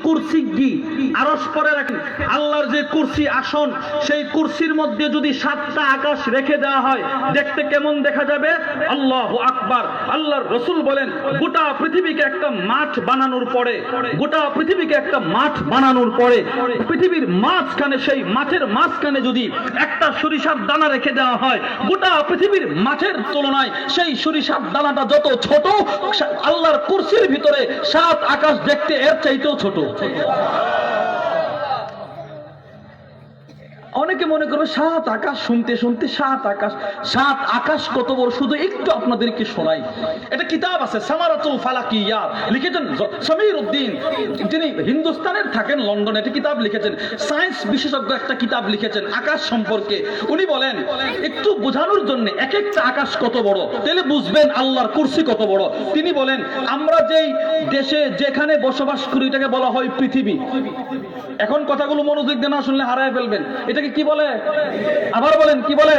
কুরসি কি আরশ পরে রাখেন, আল্লাহর যে কুরসি আসন, সেই কুরসির মধ্যে যদি 7টা আকাশ রেখে দেওয়া হয় দেখতে কেমন দেখা যাবে? আল্লাহু আকবার। আল্লাহর রাসূল বলেন গোটা পৃথিবীকে একটা মাঠ বানানোর পরে, গোটা পৃথিবীকে একটা মাঠ বানানোর পরে পৃথিবীর মাঝখানে, সেই মাঠের মাঝখানে যদি একটা সরিষার দানা রেখে দেওয়া হয়, গোটা পৃথিবীর মাঠের তুলনায় সেই সরিষার দানাটা যত ছোট, আল্লাহর কুরসির ভিতরে 7 আকাশ দেখতে এর চাইতেও ছোট। অনেকে মনে করবে 7 আকাশ, শুনতে শুনতে 7 আকাশ, 7 আকাশ কত বড়, শুধু একটু আপনাদেরকে শোনাই। এটা কিতাব আছে সামারাতুল ফালাকিয়াত, লিখেছেন সমীর উদ্দিন, যিনি হিন্দুস্তানের থাকেন লন্ডনে। এটা কিতাব লিখেছেন, সায়েন্স বিশেষজ্ঞ একটা কিতাব লিখেছেন আকাশ সম্পর্কে। উনি বলেন একটু বোঝানোর জন্য এক একটা আকাশ কত বড়, তাহলে বুঝবেন আল্লাহর কুরসি কত বড়। তিনি বলেন আমরা যেই দেশে যেখানে বসবাস করি এটাকে বলা হয় পৃথিবী। এখন কথাগুলো মনোযোগ দিয়ে না শুনলে হারায় ফেলবেন। এটাকে কি বলে? আবার বলেন কি বলে?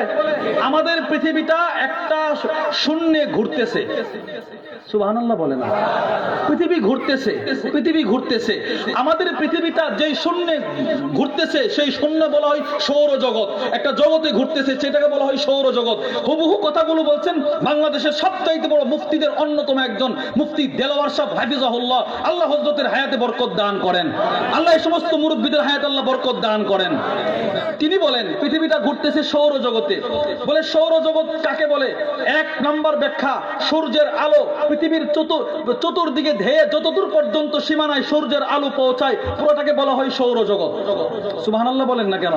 আমাদের পৃথিবীটা একটা শূন্যে ঘুরতেছে। সুবহানাল্লাহ বলে না? পৃথিবী ঘুরতেছে, পৃথিবী ঘুরতেছে। আমাদের পৃথিবীটা যেই শূন্যে ঘুরতেছে সেই শূন্য বলা হয় সৌরজগৎ। একটা জগতে ঘুরতেছে, সেটাকে বলা হয় সৌরজগৎ। হুবহু কথাগুলো বলছেন বাংলাদেশের সবচাইতে বড় মুফতিদের অন্যতম একজন মুফতি দেলোয়ার সাহেব হাফিজাহুল্লাহ। আল্লাহ হযরতের হায়াতে বরকত দান করেন, আল্লাহ এই সমস্ত মুরব্বীদের হায়াতে আল্লাহ বরকত দান করেন। তিনি বলেন পৃথিবীটা ঘুরতেছে সৌরজগতে। বলে সৌরজগৎ কাকে বলে? 1 নম্বর ব্যাখ্যা, সূর্যের আলো পৃথিবীর চতুর্দিকে ধেয়ে যতদূর পর্যন্ত সীমানায় সূর্যের আলো পৌঁছায় পুরোটাকে বলা হয় সৌরজগৎ। সুবহানাল্লাহ বলেন না কেন?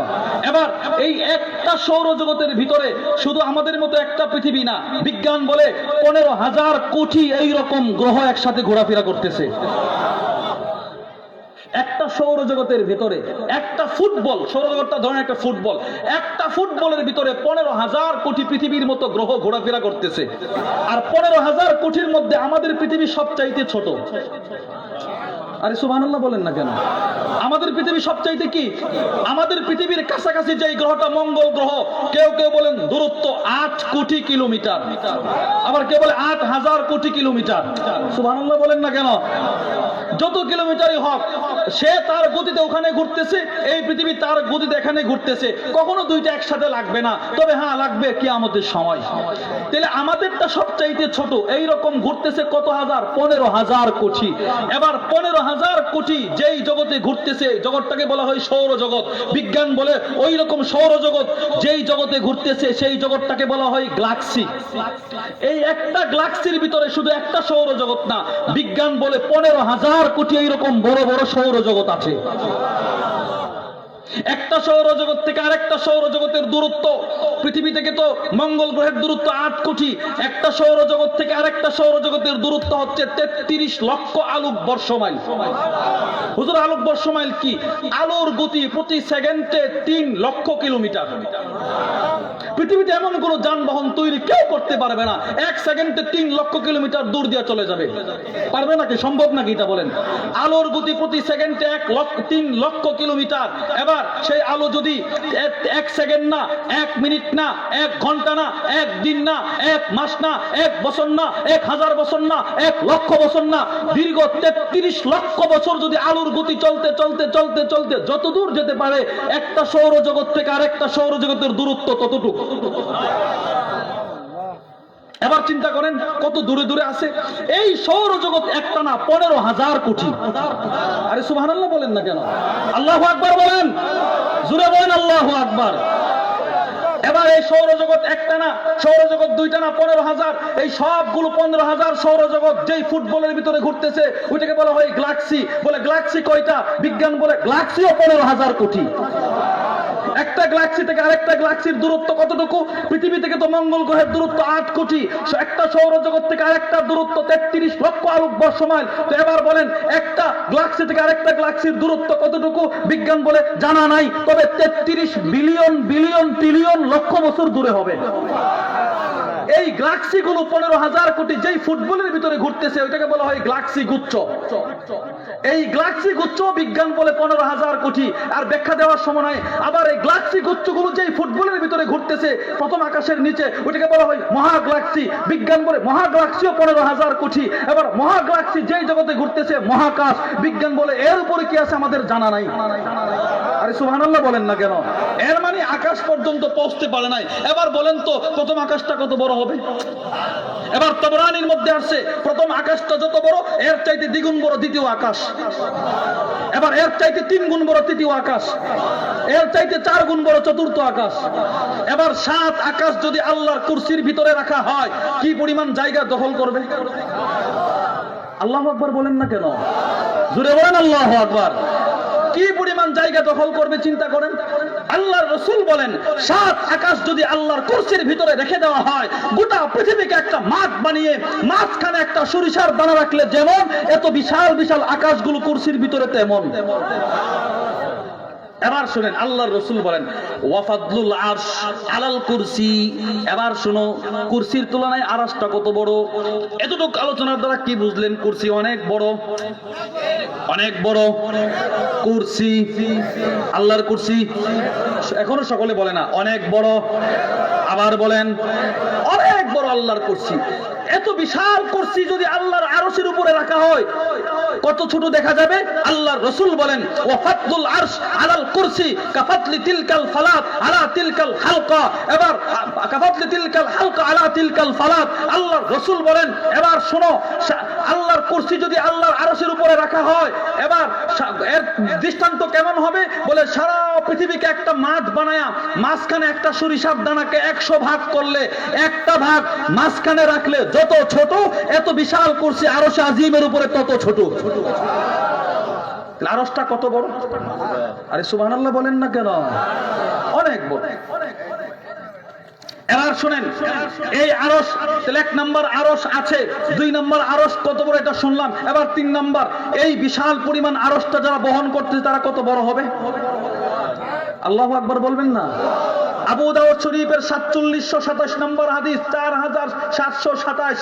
এবার এই একটা সৌরজগতের ভিতরে শুধু আমাদের মতো একটা পৃথিবী না, বিজ্ঞান বলে 15,000 কোটি এইরকম গ্রহ একসাথে ঘোরাফেরা করতেছে। একটা সৌরজগতের ভিতরে একটা ফুটবল, সৌরজগৎটা ধরেন একটা ফুটবল, একটা ফুটবলের ভিতরে 15,000 কোটি পৃথিবীর মতো গ্রহ ঘোরাফেরা করতেছে। আর 15,000 কোটির মধ্যে আমাদের পৃথিবী সবচাইতে ছোট। আরে সুবহানাল্লাহ বলেন না কেন? আমাদের পৃথিবী সবচাইতে কি? আমাদের পৃথিবীর কাছাকাছি যে গ্রহটা মঙ্গল গ্রহ, কেউ কেউ বলেন দূরত্ব 8 কোটি কিলোমিটার, আবার কেউ বলে 8,000 কোটি কিলোমিটার। সুবহানাল্লাহ বলেন না কেন? যত কিলোমিটারই হোক, সে তার গতিতে ওখানে ঘুরতেছে, এই পৃথিবী তার গতিতে এখানে ঘুরতেছে। কখনো দুইটা একসাথে লাগবে না, তবে হ্যাঁ লাগবে কিয়ামতের সময়। তাহলে আমাদেরটা সবচাইতে ছোট, এই রকম ঘুরতেছে কত হাজার? 15,000 কোটি। এবার 15,000 কোটি যেই জগতে ঘুরতেছে, জগৎটাকে বলা হয় সৌরজগৎ। বিজ্ঞান বলে ওই রকম সৌরজগৎ যেই জগতে ঘুরতেছে সেই জগৎটাকে বলা হয় গ্যালাক্সি। এই একটা গ্যালাক্সির ভিতরে শুধু একটা সৌরজগৎ না, বিজ্ঞান বলে 15,000 কোটি এইরকম বড় বড় সৌরজগৎ আছে। একটা সৌরজগৎ থেকে আরেকটা সৌরজগতের দূরত্ব, পৃথিবী থেকে তো মঙ্গল গ্রহের দূরত্ব 8 কোটি, একটা সৌরজগৎ থেকে আরেকটা সৌরজগতের দূরত্ব হচ্ছে 33 লক্ষ আলোকবর্ষ মাইল। হুজুর আলোকবর্ষ মাইল কি? আলোর গতি প্রতি সেকেন্ডে 3 লক্ষ কিলোমিটার। পৃথিবীতে এমন কোন যানবাহন তৈরি কেউ করতে পারবে না 1 সেকেন্ডে 3 লক্ষ কিলোমিটার দূর দিয়ে চলে যাবে। পারবে নাকি? সম্ভব নাকি এটা বলেন? আলোর গতি প্রতি সেকেন্ডে 3 লক্ষ কিলোমিটার। এবার সেই আলো যদি 1 সেকেন্ড না, 1 মিনিট না, 1 ঘন্টা না, 1 দিন না, 1 মাস না, 1 বছর না, 1000 বছর না, 1 লক্ষ বছর না, দীর্ঘ 33 লক্ষ বছর যদি আলোর গতি চলতে চলতে চলতে চলতে যত দূর যেতে পারে, একটা সৌরজগৎ থেকে আরেকটা সৌরজগতের দূরত্ব ততটুকু। এবার চিন্তা করেন কত দূরে দূরে আছে এই সৌরজগৎ। একটা না, 15,000 কোটি। আরে সুবহানাল্লাহ বলেন না কেন? আল্লাহু আকবার বলেন, জোরে বলেন আল্লাহু আকবার। এবার এই সৌরজগৎ একটা না, সৌরজগৎ দুইটা না, 15,000। এই সবগুলো 15,000 সৌরজগৎ যেই ফুটবলের ভিতরে ঘুরতেছে ওইটাকে বলা হয় গ্যালাক্সি। বলে গ্যালাক্সি কয়টা? বিজ্ঞান বলে গ্যালাক্সিও 15,000 কোটি। একটা গ্যালাক্সি থেকে আরেকটা গ্যালাক্সির দূরত্ব কতটুকু? পৃথিবী থেকে তো মঙ্গল গ্রহের দূরত্ব 8 কোটি, একটা সৌরজগৎ থেকে আরেকটা দূরত্ব 33 লক্ষ আলোকবর্ষ মাইল। তো এবার বলেন একটা গ্যালাক্সি থেকে আরেকটা গ্যালাক্সির দূরত্ব কতটুকু? বিজ্ঞান বলে জানা নাই, তবে 33 বিলিয়ন বিলিয়ন ট্রিলিয়ন লক্ষ বছর দূরে হবে। এই গ্যালাক্সি গুলো 15,000 কোটি যেই ফুটবলের ভিতরে ঘুরতেছে ওইটাকে বলা হয় গ্যালাক্সি গুচ্ছ। এই গ্যালাক্সি গুচ্ছ বিজ্ঞান বলে 15,000 কোটি, আর ব্যাখ্যা দেওয়ার সময় নাই। আবার এই গ্যালাক্সি গুচ্ছগুলো যেই ফুটবলের ভিতরে ঘুরতেছে প্রথম আকাশের নিচে, ওটাকে বলা হয় মহাগ্যালাক্সি। বিজ্ঞান বলে মহাগ্যালাক্সিও 15,000 কোটি। এবার মহাগ্যালাক্সি যেই জগতে ঘুরতেছে মহাকাশ, বিজ্ঞান বলে এর উপরে কি আছে আমাদের জানা নাই। আরে সুবহানাল্লাহ বলেন না কেন? এর মানে আকাশ পর্যন্ত পৌঁছতে পারে নাই। এবার বলেন তো প্রথম আকাশটা কত বড় হবে? এবার তাবরানীর মধ্যে আসছে প্রথম আকাশটা যত বড় এর চাইতে দ্বিগুণ বড় দ্বিতীয় আকাশ, এবার এর চাইতে 3 গুণ বড় তৃতীয় আকাশ, এর চাইতে 4 গুণ বড় চতুর্থ আকাশ। এবার 7 আকাশ যদি আল্লাহর কুরসির ভিতরে রাখা হয় কি পরিমাণ জায়গা দখল করবে? আল্লাহু আকবার বলেন না কেন? জোরে বলেন আল্লাহু আকবার। কি পরিমাণ জায়গা দখল করবে চিন্তা করেন। আল্লাহর রাসূল বলেন 7 আকাশ যদি আল্লাহর কুরসির ভিতরে রেখে দেওয়া হয়, গোটা পৃথিবীকে একটা মাঠ বানিয়ে মাঝখানে একটা সরিষার দানা রাখলে যেমন এত বিশাল বিশাল আকাশগুলো কুরসির ভিতরে তেমন। এবার শুনেন আল্লাহর রাসূল বলেন ওয়াফাদলুল আরশ আলাল কুরসি। এবার শুনো কুরসির তুলনায় আরশটা কত বড়। এতটুকু আলোচনার দ্বারা কি বুঝলেন? কুরসি অনেক বড়, অনেক বড় কুরসি, আল্লাহর কুরসি। এখনো সকলে বলে না অনেক বড়, আবার বলেন অনেক বড় আল্লাহর কুরসি। এত বিশাল কুরসি যদি আল্লাহর আরশের উপরে রাখা হয় কত ছোট দেখা যাবে? আল্লাহর রাসূল বলেন ওয়াফাদলুল আরশ আলাল কুরসি কাফাতলি তিলকাল ফালাত আলা তিলকাল হালকা। এবার কাফাতলি তিলকাল হালকা আলা তিলকাল ফালাত। আল্লাহর রাসূল বলেন এবার শোনো, আল্লাহর কুরসি যদি আল্লাহর আরশের উপরে রাখা হয় এবার এর দৃষ্টান্ত কেমন হবে? বলে সারা পৃথিবীকে একটা মাঠ বানায়া মাঝখানে একটা সরিষার দানাকে 100 ভাগ করলে একটা ভাগ মাঝখানে রাখলে যত ছোট, এত বিশাল কুরসি আরশে আজিমের উপরে তত ছোট। আরশটা কত বড়? আরে সুবহানাল্লাহ বলেন না কেন? অনেক বড়। এবার শুনেন এই আরশ, 1 নম্বর আরশ আছে, 2 নম্বর আরশ কত বড় এটা শুনলাম। এবার 3 নম্বর, এই বিশাল পরিমাণ আরশটা যারা বহন করতেছে তারা কত বড় হবে? আল্লাহু আকবার বলবেন না? আবু দাউদ শরীফের 4727 নম্বর হাদিস, 4727।